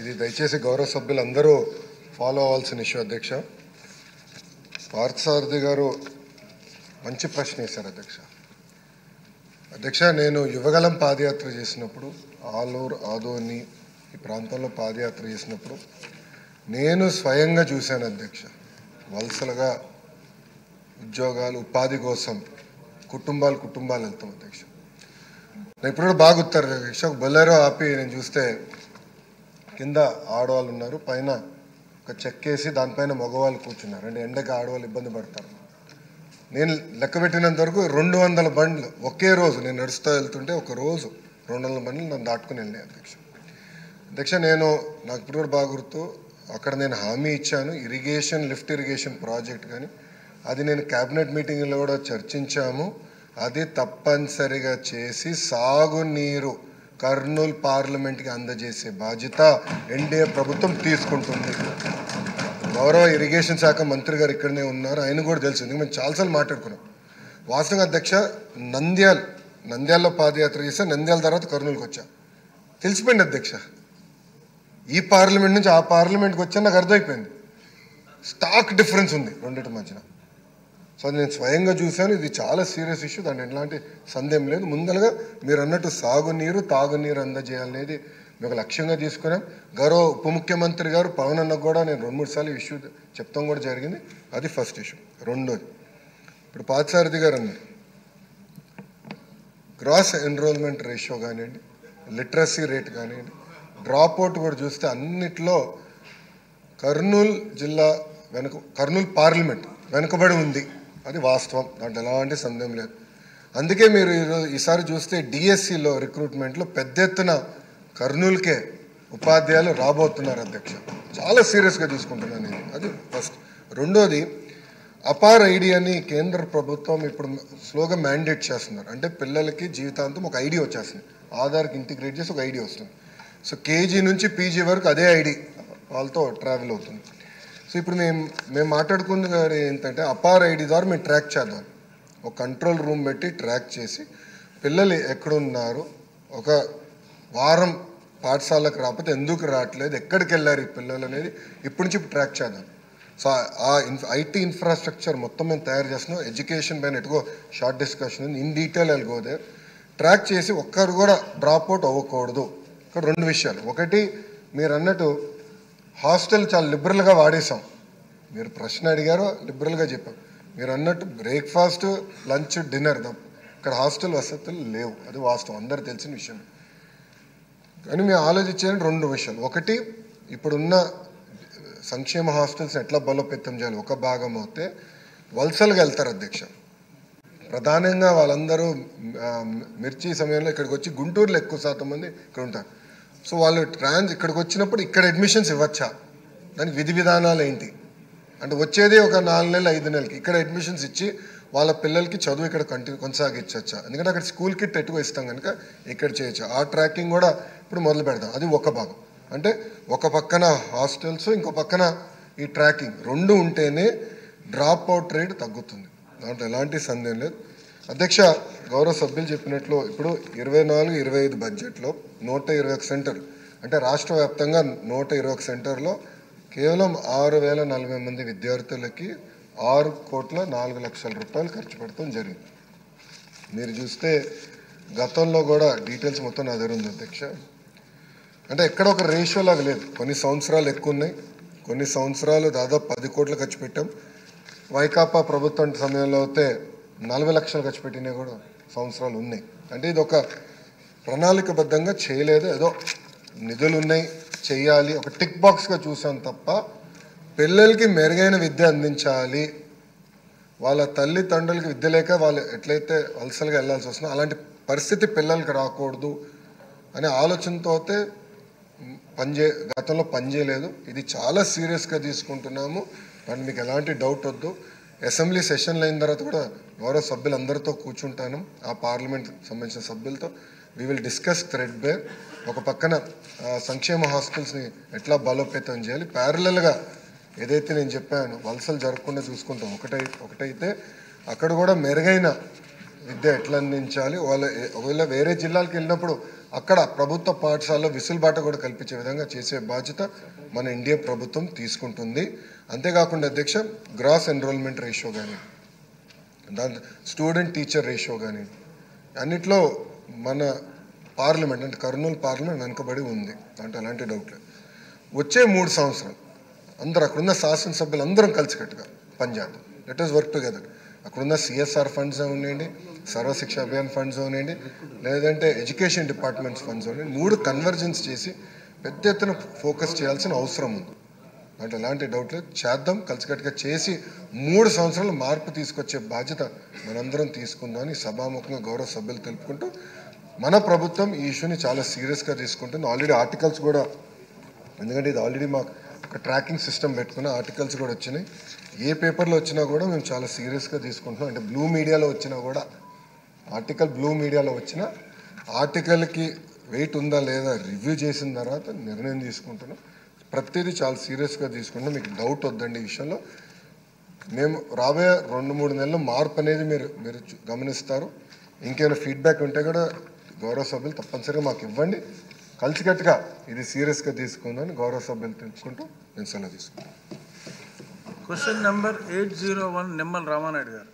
ఇది దయచేసి గౌరవ సభ్యులందరూ ఫాలో అవ్వాల్సిన ఇష్యూ అధ్యక్ష. పార్థసారథి గారు మంచి ప్రశ్న వేశారు అధ్యక్ష. అధ్యక్ష, నేను యువగలం పాదయాత్ర చేసినప్పుడు ఆలూరు ఆదోని ఈ ప్రాంతంలో పాదయాత్ర చేసినప్పుడు నేను స్వయంగా చూశాను అధ్యక్ష. వలసలుగా ఉద్యోగాలు ఉపాధి కోసం కుటుంబాలు వెళ్తాం అధ్యక్ష. నేను ఇప్పుడు కూడా బాగా గుర్తారు అధ్యక్ష. ఒక బొలెరో ఆపి నేను చూస్తే కింద ఆడవాళ్ళు ఉన్నారు, పైన ఒక చెక్కేసి దానిపైన మగవాళ్ళు కూర్చున్నారు. అంటే ఎండకి ఆడవాళ్ళు ఇబ్బంది పడతారు. నేను లెక్క పెట్టినంత వరకు 200 బండ్లు ఒకే రోజు నేను నడుస్తూ వెళ్తుంటే ఒక రోజు 200 బండ్లు నన్ను దాటుకుని వెళ్ళినాయి అధ్యక్ష. నాకు ఇప్పుడు కూడా బాగా గుర్తు, అక్కడ నేను హామీ ఇచ్చాను లిఫ్ట్ ఇరిగేషన్ ప్రాజెక్ట్ కానీ అది నేను క్యాబినెట్ మీటింగ్లో కూడా చర్చించాము. అది తప్పనిసరిగా చేసి సాగునీరు కర్నూలు పార్లమెంట్కి అందజేసే బాధ్యత ఎన్డీఏ ప్రభుత్వం తీసుకుంటుంది. గౌరవ ఇరిగేషన్ శాఖ మంత్రి గారు ఇక్కడనే ఉన్నారు, ఆయన కూడా తెలుసు, ఎందుకంటే మేము చాలాసార్లు మాట్లాడుకున్నాం. వాస్తవంగా అధ్యక్ష, నంద్యాలలో పాదయాత్ర చేస్తే నంద్యాల తర్వాత కర్నూలుకి వచ్చా, తెలిసిపోయింది అధ్యక్ష. ఈ పార్లమెంట్ నుంచి ఆ పార్లమెంట్కి వచ్చా నాకు అర్థమైపోయింది. స్టాక్ డిఫరెన్స్ ఉంది రెండింటి మధ్యన. సో నేను స్వయంగా చూశాను. ఇది చాలా సీరియస్ ఇష్యూ, దాంట్లో ఎలాంటి సందేహం లేదు. ముందరగా మీరు అన్నట్టు సాగునీరు తాగునీరు అందజేయాలనేది మేము లక్ష్యంగా తీసుకున్నాం. గౌరవ ఉప ముఖ్యమంత్రి గారు పవన్ అన్నకు కూడా నేను 2-3 సార్లు ఇష్యూ చెప్తాం కూడా జరిగింది. అది ఫస్ట్ ఇష్యూ. రెండోది, ఇప్పుడు పార్థసారథి గారు అన్నారు గ్రాస్ ఎన్రోల్మెంట్ రేషియో కానివ్వండి, లిటరసీ రేట్ కానివ్వండి, డ్రాప్ అవుట్ కూడా చూస్తే అన్నిట్లో కర్నూలు జిల్లా కర్నూలు పార్లమెంట్ వెనుకబడి ఉంది. అది వాస్తవం, దాంట్లో ఎలాంటి సందేహం లేదు. అందుకే మీరు ఈసారి చూస్తే డిఎస్సిలో రిక్రూట్మెంట్లో పెద్ద ఎత్తున కర్నూలుకే ఉపాధ్యాయులు రాబోతున్నారు అధ్యక్ష. చాలా సీరియస్గా తీసుకుంటున్నాను నేను. అది ఫస్ట్. రెండోది, అపార్ ఐడి అని కేంద్ర ప్రభుత్వం ఇప్పుడు స్లోగా మ్యాండేట్ చేస్తున్నారు. అంటే పిల్లలకి జీవితాంతం ఒక ఐడి వచ్చేస్తుంది, ఆధార్కి ఇంటిగ్రేట్ చేసి ఒక ఐడి వస్తుంది. సో కేజీ నుంచి పీజీ వరకు అదే ఐడి వాళ్ళతో ట్రావెల్ అవుతుంది. సో ఇప్పుడు మేము మాట్లాడుకున్న గారు ఏంటంటే అపార్ ఐడి ద్వారా మేము ట్రాక్ చేద్దాం. ఒక కంట్రోల్ రూమ్ పెట్టి ట్రాక్ చేసి పిల్లలు ఎక్కడున్నారు, ఒక వారం పాఠశాలకు రాకపోతే ఎందుకు రావట్లేదు, ఎక్కడికి వెళ్ళారు ఈ పిల్లలు అనేది ఇప్పటి నుంచి ట్రాక్ చేద్దాం. సో ఆ ఐటీ ఇన్ఫ్రాస్ట్రక్చర్ మొత్తం మేము తయారు చేస్తున్నాం. ఎడ్యుకేషన్ పైన ఎటుకో షార్ట్ డిస్కషన్ ఉంది, ఇన్ డీటెయిల్ వెళ్ళిపోతే ట్రాక్ చేసి ఒక్కరు కూడా డ్రాప్ అవుట్ అవ్వకూడదు. ఇక్కడ 2 విషయాలు. ఒకటి, మీరు అన్నట్టు హాస్టల్ చాలా లిబరల్గా వాడేసాం. మీరు ప్రశ్న అడిగారో లిబరల్గా చెప్పాం. మీరు అన్నట్టు బ్రేక్ఫాస్ట్ లంచ్ డిన్నర్ ఇక్కడ హాస్టల్ వసతులు లేవు, అది వాస్తవం, అందరు తెలిసిన విషయం. కానీ మేము ఆలోచించేది 2 విషయాలు. ఒకటి, ఇప్పుడున్న సంక్షేమ హాస్టల్స్ ఎట్లా బలోపేతం చేయాలి. ఒక భాగం అయితే వలసలుగా వెళ్తారు అధ్యక్ష. ప్రధానంగా వాళ్ళందరూ మిర్చి సమయంలో ఇక్కడికి వచ్చి గుంటూరులో ఎక్కువ శాతం మంది ఇక్కడ ఉంటారు. సో వాళ్ళు ఇక్కడికి వచ్చినప్పుడు ఇక్కడ అడ్మిషన్స్ ఇవ్వచ్చా, దానికి విధి విధానాలు ఏంటి అంటే వచ్చేది ఒక 4 నెలలు 5 నెలలకి ఇక్కడ అడ్మిషన్స్ ఇచ్చి వాళ్ళ పిల్లలకి చదువు ఇక్కడ కొనసాగించవచ్చా. ఎందుకంటే అక్కడ స్కూల్ కిట్ ఎట్టుకు ఇస్తాం కనుక ఇక్కడ చేయొచ్చు. ఆ ట్రాకింగ్ కూడా ఇప్పుడు మొదలు పెడదాం. అది ఒక భాగం. అంటే ఒక పక్కన హాస్టల్స్, ఇంకో పక్కన ఈ ట్రాకింగ్ 2 ఉంటేనే డ్రాప్ అవుట్ రేట్ తగ్గుతుంది, దాంట్లో ఎలాంటి సందేహం లేదు అధ్యక్ష. గౌరవ సభ్యులు చెప్పినట్లు ఇప్పుడు 24-25 బడ్జెట్లో 121 సెంటర్, అంటే రాష్ట్ర వ్యాప్తంగా 121 సెంటర్లో కేవలం 6,040 మంది విద్యార్థులకి 6,04,00,000 రూపాయలు ఖర్చు పెడతాం జరిగింది. మీరు చూస్తే గతంలో కూడా డీటెయిల్స్ మొత్తం నా దగ్గర ఉంది అధ్యక్ష. అంటే ఎక్కడ ఒక రేషియో లాగా లేదు. కొన్ని సంవత్సరాలు ఎక్కువ ఉన్నాయి, కొన్ని సంవత్సరాలు దాదాపు 10 కోట్లు ఖర్చు పెట్టాం. వైకాపా ప్రభుత్వం సమయంలో అయితే 40 లక్షలు ఖర్చు పెట్టినవి కూడా సంవత్సరాలు ఉన్నాయి. అంటే ఇది ఒక ప్రణాళికబద్ధంగా చేయలేదు, ఏదో నిధులు ఉన్నాయి చెయ్యాలి ఒక టిక్ బాక్స్గా చూసాం తప్ప పిల్లలకి మెరుగైన విద్య అందించాలి, వాళ్ళ తల్లిదండ్రులకి విద్య లేక వాళ్ళు ఎట్లయితే వలసలుగా వెళ్ళాల్సి వస్తుందో అలాంటి పరిస్థితి పిల్లలకి రాకూడదు అనే ఆలోచనతో అయితే గతంలో పనిచేయలేదు. ఇది చాలా సీరియస్గా తీసుకుంటున్నాము, దాన్ని మీకు ఎలాంటి డౌట్ వద్దు. అసెంబ్లీ సెషన్లు అయిన తర్వాత కూడా గౌరవ సభ్యులందరితో కూర్చుంటాను, ఆ పార్లమెంట్ సంబంధించిన సభ్యులతో. We will discuss threadbare. ఒక పక్కన సంక్షేమ హాస్టల్స్ని ఎట్లా బలోపేతం చేయాలి, ప్యారలల్గా ఏదైతే నేను చెప్పాను వలసలు జరగకుండా చూసుకుంటాం. ఒకటైతే అక్కడ కూడా మెరుగైన విద్య ఎట్లా అందించాలి, ఒకవేళ వేరే జిల్లాలకు వెళ్ళినప్పుడు అక్కడ ప్రభుత్వ పాఠశాలలో విసులుబాట కూడా కల్పించే విధంగా చేసే బాధ్యత మన ఇండియా ప్రభుత్వం తీసుకుంటుంది. అంతేకాకుండా అధ్యక్ష, గ్రాస్ ఎన్రోల్మెంట్ రేషియో కానీ, దాని స్టూడెంట్ టీచర్ రేషియో కానీ, అన్నిట్లో మన పార్లమెంట్ అంటే కర్నూలు పార్లమెంట్ వెనుకబడి ఉంది అంటే అలాంటి డౌట్ లేదు. వచ్చే 3 సంవత్సరాలు అందరూ అక్కడున్న శాసనసభ్యులు అందరం కలిసికట్టుగా పనిచేద్దాం. Let us work together. అక్కడున్న CSR ఫండ్స్ ఉన్నాయండి, సర్వశిక్ష అభియాన్ ఫండ్స్ ఉన్నాయండి, లేదంటే ఎడ్యుకేషన్ డిపార్ట్మెంట్స్ ఫండ్స్ ఉన్నాయండి. 3 కన్వర్జెన్స్ చేసి పెద్ద ఎత్తున ఫోకస్ చేయాల్సిన అవసరం ఉంది. అంటే ఎలాంటి డౌట్ లేదు, చేద్దాం. కలిసికట్టుగా చేసి 3 సంవత్సరాలు మార్పు తీసుకొచ్చే బాధ్యత మనందరం తీసుకుందామని సభాముఖంగా గౌరవ సభ్యులు తెలుపుకుంటూ, మన ప్రభుత్వం ఈ ఇష్యూని చాలా సీరియస్గా తీసుకుంటుంది. ఆల్రెడీ ఆర్టికల్స్ కూడా, ఎందుకంటే ఇది ఆల్రెడీ మాకు ఒక ట్రాకింగ్ సిస్టమ్ పెట్టుకున్న ఆర్టికల్స్ కూడా వచ్చినాయి. ఏ పేపర్లో వచ్చినా కూడా మేము చాలా సీరియస్గా తీసుకుంటున్నాం. అంటే బ్లూ మీడియాలో వచ్చినా కూడా, ఆర్టికల్ బ్లూ మీడియాలో వచ్చిన ఆర్టికల్కి వెయిట్ ఉందా లేదా రివ్యూ చేసిన తర్వాత నిర్ణయం తీసుకుంటున్నాం. ప్రతిదీ చాలా సీరియస్గా తీసుకుంటాం. మీకు డౌట్ వద్దండి ఈ విషయంలో. మేము రాబోయే 2-3 నెలలు మార్పు అనేది మీరు గమనిస్తారు. ఇంకేమైనా ఫీడ్బ్యాక్ ఉంటే కూడా గౌరవ సభ్యులు తప్పనిసరిగా మాకు ఇవ్వండి. కలిసికట్టుగా ఇది సీరియస్గా తీసుకుందని గౌరవ సభ్యులు తెలుసుకుంటూ నేను సెలవు తీసుకుంటాను. క్వశ్చన్ నెంబర్ 801 నిమ్మల రామానాయుడు గారు.